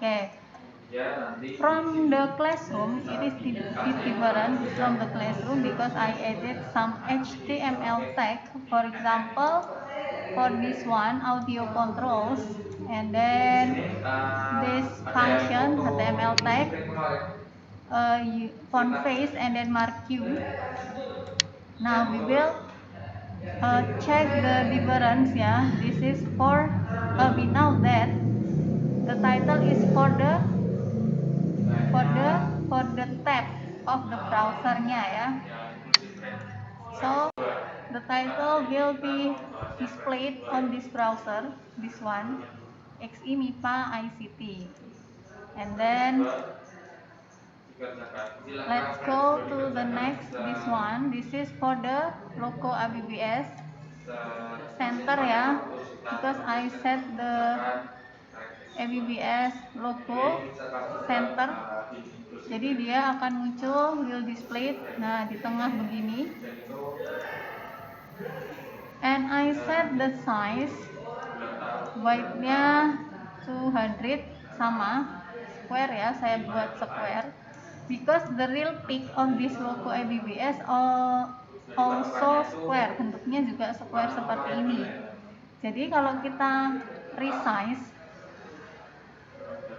Okay. From the classroom, it is different from the classroom because I added some HTML tag. For example, for this one, audio controls, and then this function HTML tag, font face, and then mark Q. Now we will check the difference. Yeah, this is for we know that the title is for the tab of the browsernya ya. So the title will be displayed on this browser, this one, XI MIPA ICT. And then let's go to the next, this one. This is for the logo ABBS center ya, because I set the ABBS logo center, jadi dia akan muncul, will display, nah di tengah begini. And I set the size, width-nya 200, sama square ya, saya buat square because the real pic of this logo ABBS also square, bentuknya juga square seperti ini. Jadi kalau kita resize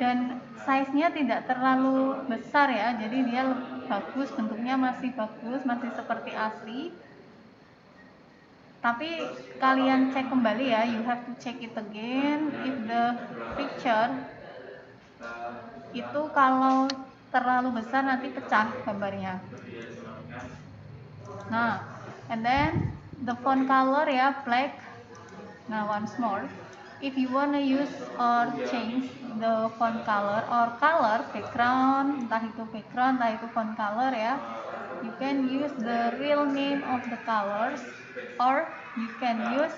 dan size-nya tidak terlalu besar ya, jadi dia bagus, bentuknya masih bagus, masih seperti asli. Tapi kalian cek kembali ya, you have to check it again if the picture itu kalau terlalu besar nanti pecah gambarnya. Nah, and then the font color ya, black. Nah, once more, if you wanna use or change the font color or color background, entah itu background, entah itu font color ya, you can use the real name of the colors or you can use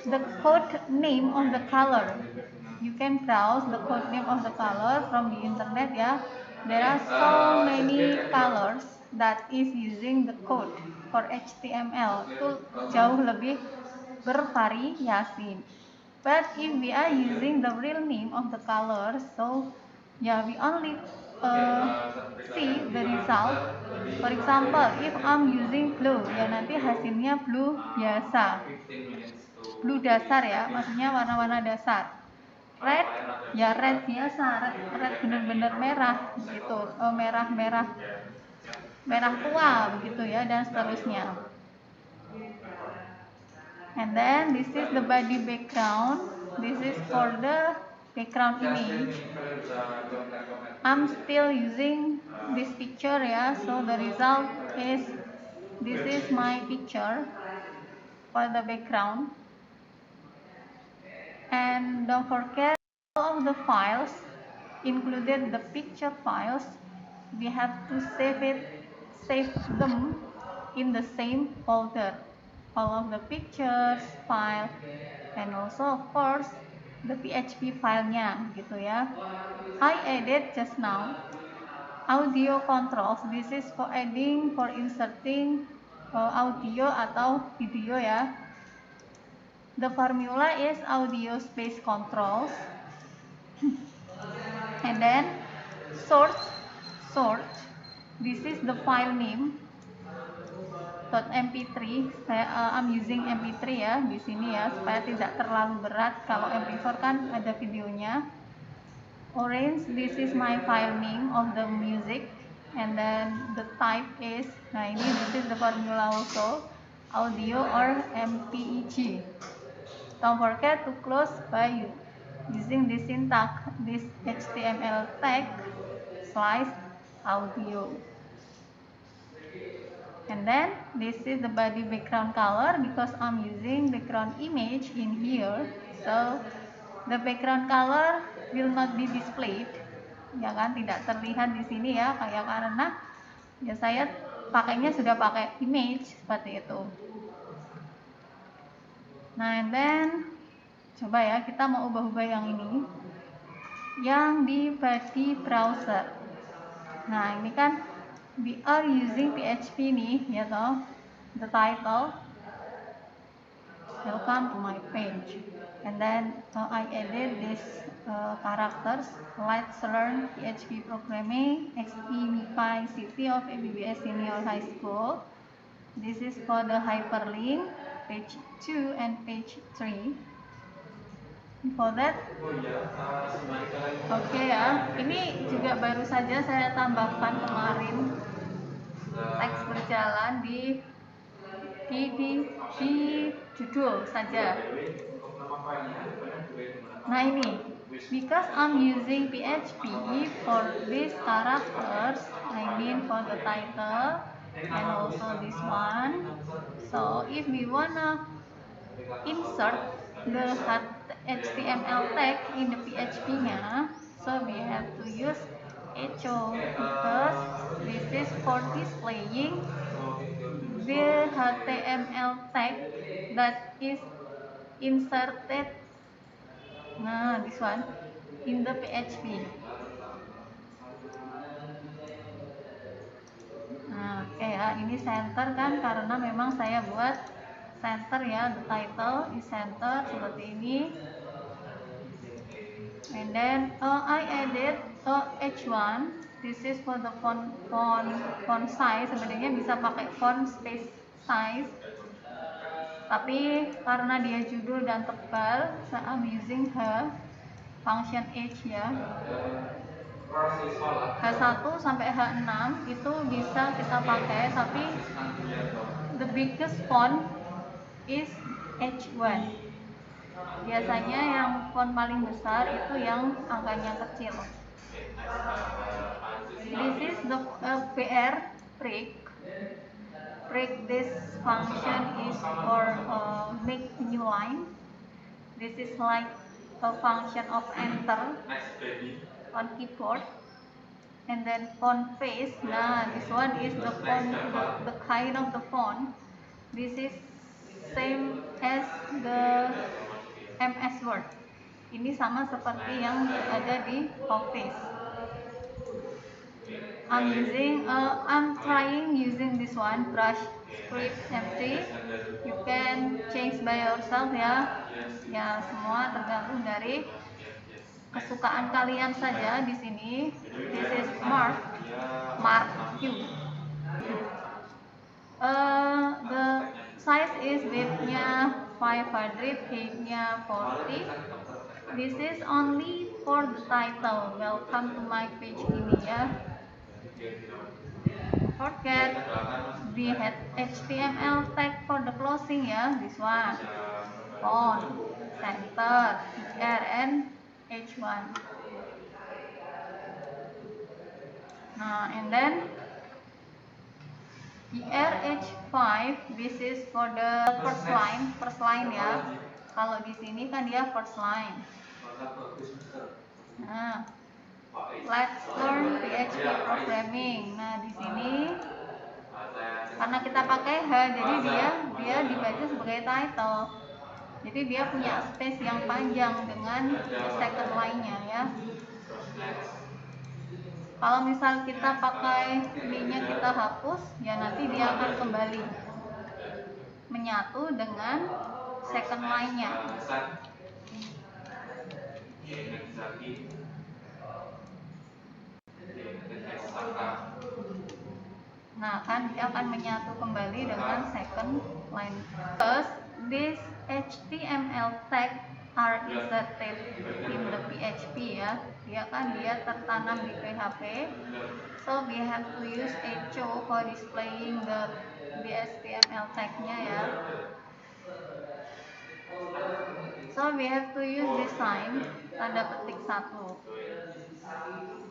the code name of the color. You can browse the code name of the color from the internet ya. There are so many colors that is using the code for HTML. Itu jauh lebih bervariasi. But if we are using the real name of the colors, so yeah, we only see the result. For example, if I'm using blue, ya nanti hasilnya blue biasa, blue dasar ya, maksudnya warna-warna dasar. Red, ya red biasa, red bener-bener merah gitu, merah tua begitu ya, dan seterusnya. And then this is the body background. This is for the background image. I'm still using this picture ya, so the result is this is my picture for the background. And don't forget all of the files, included the picture files, we have to save them in the same folder. All of the pictures file, and also of course the PHP filenya gitu ya. I added just now audio controls. This is for adding, for inserting audio atau video ya. The formula is audio space controls, and then source. This is the file name .mp3. I'm using mp3 ya di sini ya, supaya tidak terlalu berat. Kalau mp4 kan ada videonya. Orange, this is my file name of the music, and then the type is, nah ini this is the formula also, audio or MPEG. Don't forget to close by using this syntax, this HTML tag slice audio. And then this is the body background color because I'm using background image in here, so the background color will not be displayed, ya kan, tidak terlihat di sini ya, kayak karena ya saya pakainya sudah pakai image seperti itu. Nah, and then coba ya, kita mau ubah-ubah yang ini, yang di body browser. Nah, ini kan we are using PHP nih, ya toh, the title. welcome to my page. And then I added these characters. Let's learn PHP programming, XEMPI City of ABBS Senior High School. This is for the hyperlink, page 2 and page 3. For that, oke ya, ini juga baru saja saya tambahkan kemarin teks berjalan di judul saja. Nah ini, because I'm using PHP for these characters, I mean for the title and also this one. So if we wanna insert the HTML tag in the PHP-nya, so we have to use echo because this is for displaying the HTML tag that is inserted, nah this one, in the PHP. Nah oke ya, ini center kan karena memang saya buat center ya, the title is center seperti ini. And then I added H1. This is for the font size. Sebenarnya bisa pakai font space size, tapi karena dia judul dan tebal, I'm using function H ya. H1 sampai H6 itu bisa kita pakai, tapi the biggest font is H1. Biasanya yang font paling besar itu yang angkanya kecil. This is the PR break. This function is for make new line. This is like a function of enter on keyboard. And then font face. Nah, this one is the font, the kind of the font. This is same as the MS Word. Ini sama seperti yang ada di Office. I'm trying using this one, brush script empty. You can change by yourself ya. Ya, semua tergantung dari kesukaan kalian saja di sini. This is Mark Q. The size is widthnya 500, height-nya 40. This is only for the title. Welcome to my page ini ya. Forget we had HTML tag for the closing ya. This one, font, center, R and H1. Nah, and then H5, this is for the first line ya. Kalau di sini kan dia first line. Nah, let's learn PHP programming. Nah, di sini karena kita pakai H, jadi dia dibaca sebagai title. Jadi dia punya space yang panjang dengan second line-nya ya. Kalau misal kita pakai ini-nya kita hapus, ya nanti dia akan kembali menyatu dengan second line-nya. Nah, kan dia akan menyatu kembali dengan second line. First, this HTML tag are inserted in the PHP ya. Dia tertanam di PHP. So we have to use echo for displaying the HTML tag-nya ya. So we have to use this sign, tanda petik 1.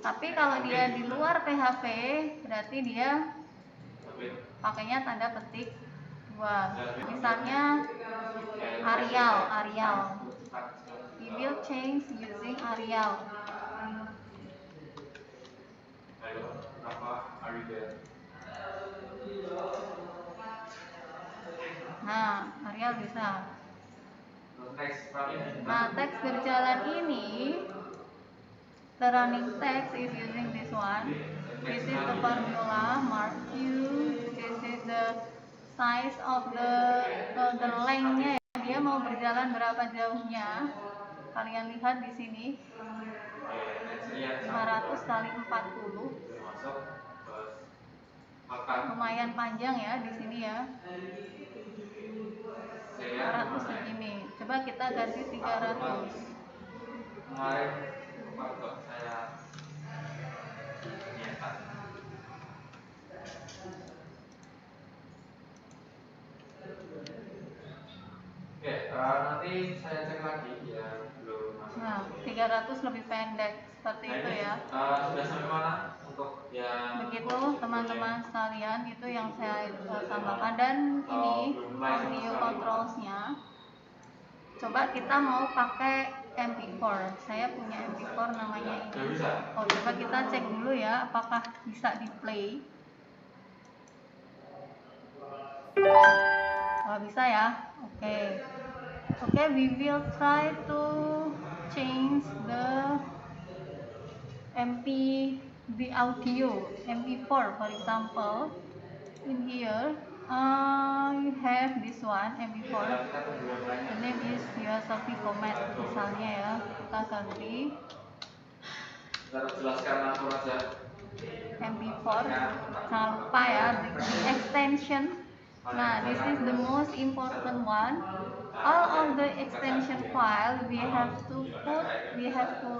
Tapi kalau dia di luar PHP, berarti dia pakainya tanda petik 2. Misalnya Arial. We will change using Arial. Nah, Arial bisa. Nah, teks berjalan ini, the running text is using this one. This is the formula, Mark Q. This is the size of the length-nya. Dia mau berjalan berapa jauhnya? Kalian lihat di sini 500 kali 40. Lumayan panjang ya di sini ya. 500 segini. Coba kita ganti 300. Kemarin waktu saya nyetak. Oke, nanti saya cek lagi ya, belum masuk. Nah, 300 lebih pendek seperti itu ya. Sudah sampai mana untuk yang begitu teman-teman sekalian, itu yang saya tambahkan. Dan ini audio controlsnya, coba kita mau pakai MP4. Saya punya MP4 namanya ini. Coba kita cek dulu ya apakah bisa di play. Bisa ya. Oke, we will try to change the audio MP4, for example. In here you have this one MP4, the name is Philosophy Comet misalnya ya. Kita ganti MP4. Jangan lupa ya the extension. Nah, this is the most important one. All of the extension file we have to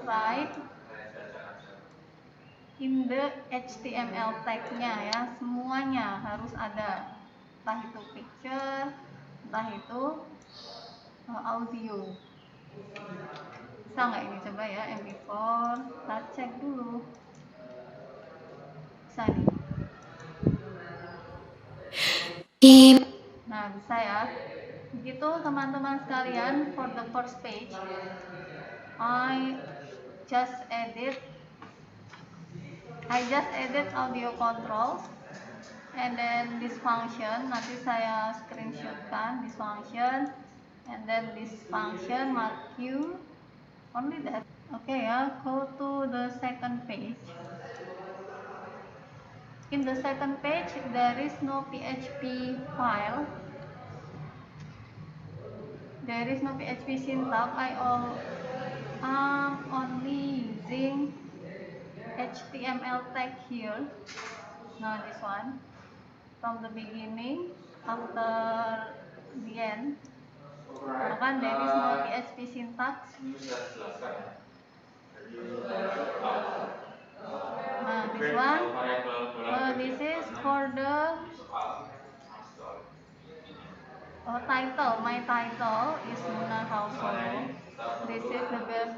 write in the HTML tag-nya ya. Semuanya harus ada. Entah itu picture, entah itu audio. Bisa nggak ini? Coba ya, MP4 kita cek dulu. Bisa nih. Nah, bisa ya. Begitu teman-teman sekalian, for the first page I just added audio controls, and then this function, nanti saya screenshotkan this function, and then this function mark Q, only that. Ya, go to the second page. In the second page there is no PHP file, there is no PHP syntax. I am only using HTML tag here. Now this one, from the beginning after the end, kan there is no PHP syntax. Nah, this one, this is for the title. My title is Muna Household. This is the best.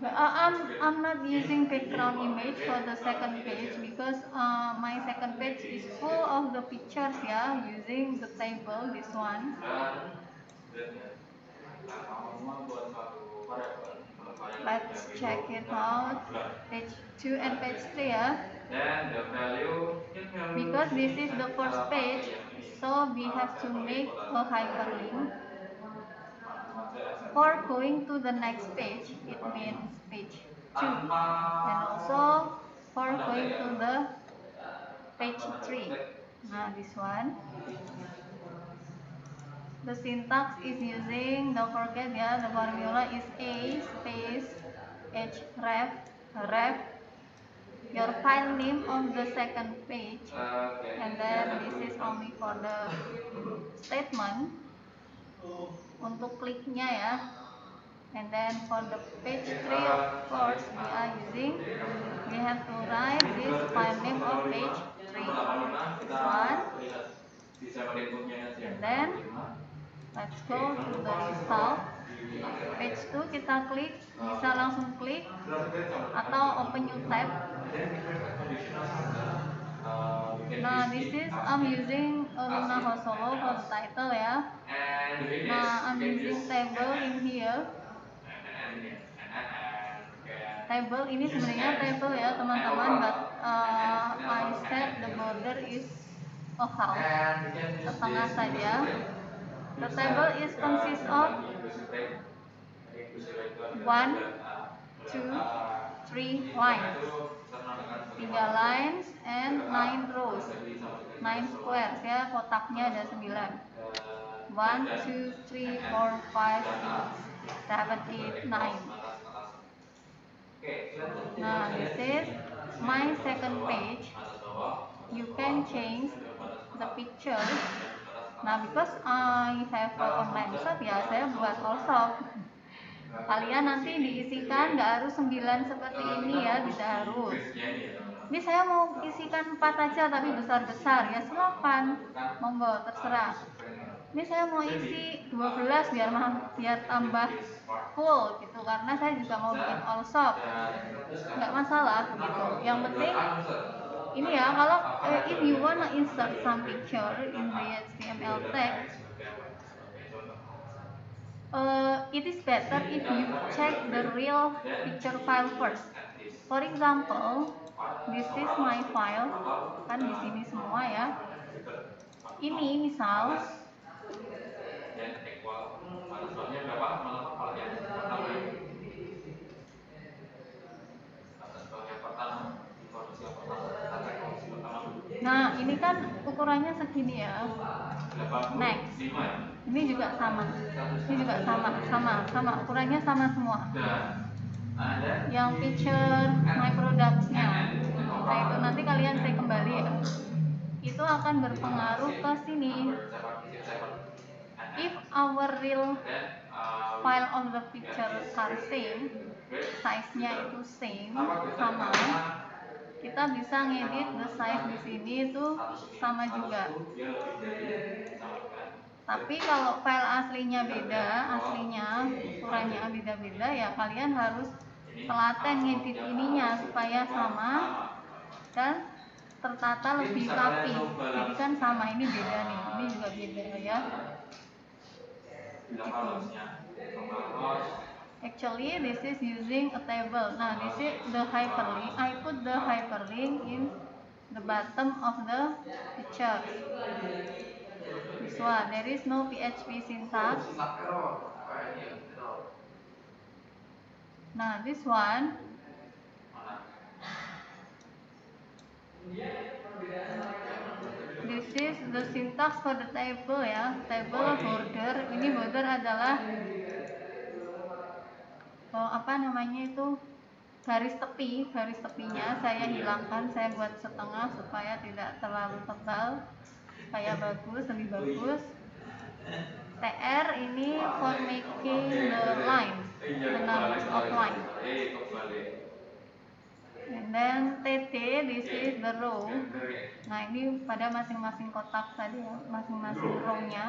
I'm not using background image for the second page because my second page is full of the pictures ya, using the table, this one. Let's check it out. Page 2 and page 3 ya. Because this is the first page, so we have to make a hyperlink. For going to the next page, it means page 2, and also for going to the page 3. Now this one, the syntax is using, don't forget ya, the formula is A space href your file name on the second page, and then this is only for the statement untuk kliknya ya. And then for the page 3, of course, we have to write this file name of page 3, this one. And then let's go to the result. Page 2 kita klik, bisa langsung klik atau open new tab. Nah, this is I'm using Luna Hosolo for the title ya. Nah, I'm using table in here. Table ini sebenarnya table ya teman-teman, but I set the border is a half, setengah saja. The table is consist of 1, 2, 3 lines, 3 lines and 9 rows, 9 squares ya, kotaknya ada 9. 1, 2, 3, 4, 5, 6, 7, 8, 9. Now this is my second page. You can change the picture. Nah, because I have an online shop ya, saya buat all shop. Kalian nanti diisikan nggak harus 9 seperti ini ya, tidak harus. Ini saya mau isikan 4 aja tapi besar-besar ya, silakan, monggo terserah. Ini saya mau isi 12 biar tambah full gitu, karena saya juga mau bikin all shop, nggak masalah gitu. Yang penting ini ya, kalau if you wanna insert some picture in the HTML tag, it is better if you check the real picture file first. For example, this is my file, kan di sini semua ya. Ini misal nah, ini kan ukurannya segini ya. Next. Ini juga sama. Ini juga sama ukurannya sama semua. Yang picture my products-nya. Nah, itu nanti kalian cek kembali ya. Itu akan berpengaruh ke sini. If our real file of the picture are same, size-nya itu same, sama, kita bisa ngedit the size di sini itu sama juga. Tapi kalau file aslinya beda, ukurannya beda-beda ya, kalian harus telaten ngedit ininya supaya sama dan tertata lebih rapi. Jadi kan sama, ini beda nih, ini juga beda ya. Gitu. Actually, this is using a table. Nah, this is the hyperlink. I put the hyperlink in the bottom of the picture. This one, there is no PHP syntax. Nah, this one, this is the syntax for the table ya. Table border. Ini border adalah apa namanya itu, garis tepinya saya hilangkan, saya buat setengah supaya tidak terlalu tebal, supaya bagus, lebih bagus. TR ini for making the line, the outline. And then TT, this is the row. Nah, ini pada masing-masing kotak tadi ya, masing-masing row-nya.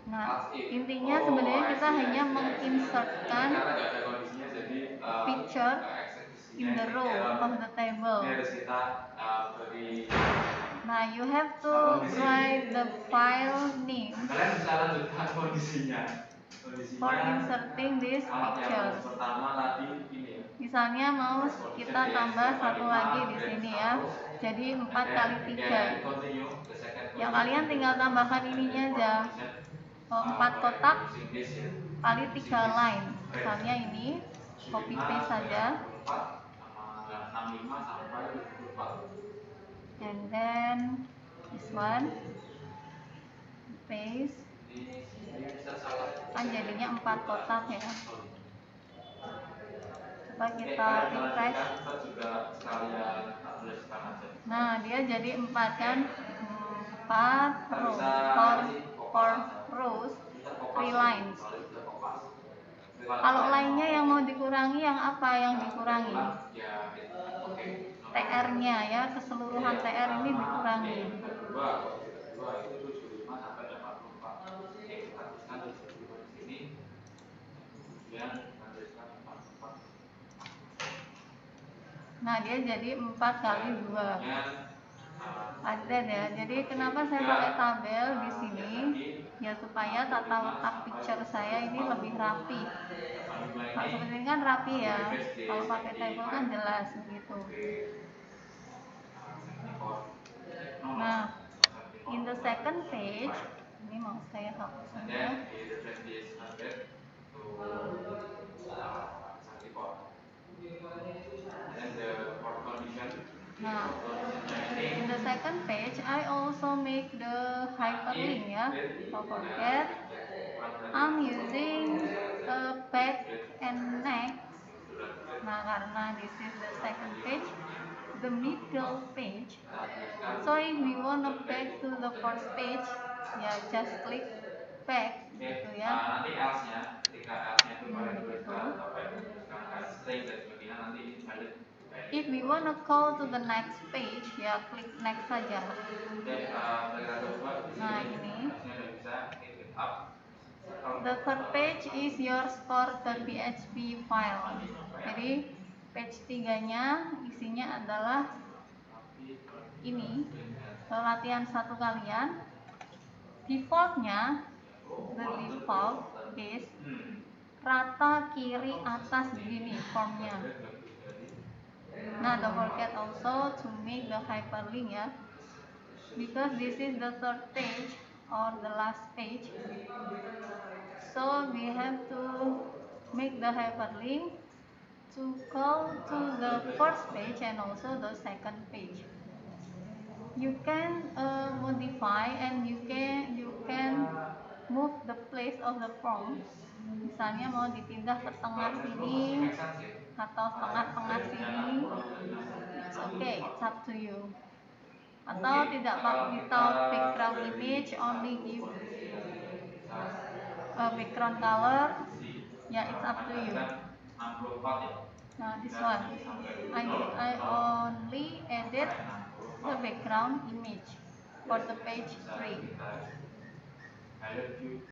Nah, intinya sebenarnya kita hanya menginsertkan picture in the row of the table. Nah, you have to write the file name for inserting this picture. Misalnya mau kita tambah satu lagi di sini ya, jadi 4 kali 3. Ya, kalian tinggal tambahkan ininya aja, 4 kotak kali 3 line. Misalnya ini copy paste saja, and then this one paste, kan jadinya 4 kotak ya. Coba kita refresh. Nah, dia jadi 4 kan, 4 rows, 4 rows, 3 lines. Kalau lainnya yang mau dikurangi, yang apa yang dikurangi? TR-nya ya, keseluruhan TR ini dikurangi. Nah, dia jadi 4 kali 2. Padat ya. Jadi kenapa saya pakai tabel di sini? Ya supaya tata letak picture saya ini lebih rapi. Kalau seperti ini kan rapi ya. Kalau pakai tabel kan jelas gitu. Nah, in the second page, ini mau saya hapus saja. Nah, Nah, in ini the second page, I also make the hyperlink ya. Don't forget, I'm using back and next. Nah, karena this is the second page, the middle page. So if we wanna back to the first page, ya just click back gitu ya. nanti else-nya, ketika else-nya itu kalian Begitu. tuliskan apa yang misalkan string dan sebagainya, nanti invalid. If we wanna go to the next page, ya klik next saja. Oke, kita coba di Nah, sini. ini. Harusnya udah bisa hit it up. The third page is your store.php file. Jadi page 3-nya isinya adalah ini, latihan 1 kalian. Defaultnya, the default is rata kiri atas gini formnya. Nah, don't forget also to make the hyperlink ya, because this is the third page or the last page. So we have to make the hyperlink to go to the first page and also the second page. You can modify and you can move the place of the form. Misalnya mau dipindah ke tengah sini atau tengah-tengah sini, it's okay, it's up to you. Atau tidak without background image, only give background color, ya it's up to you. Nah, this one, I only edit the background image for the page 3.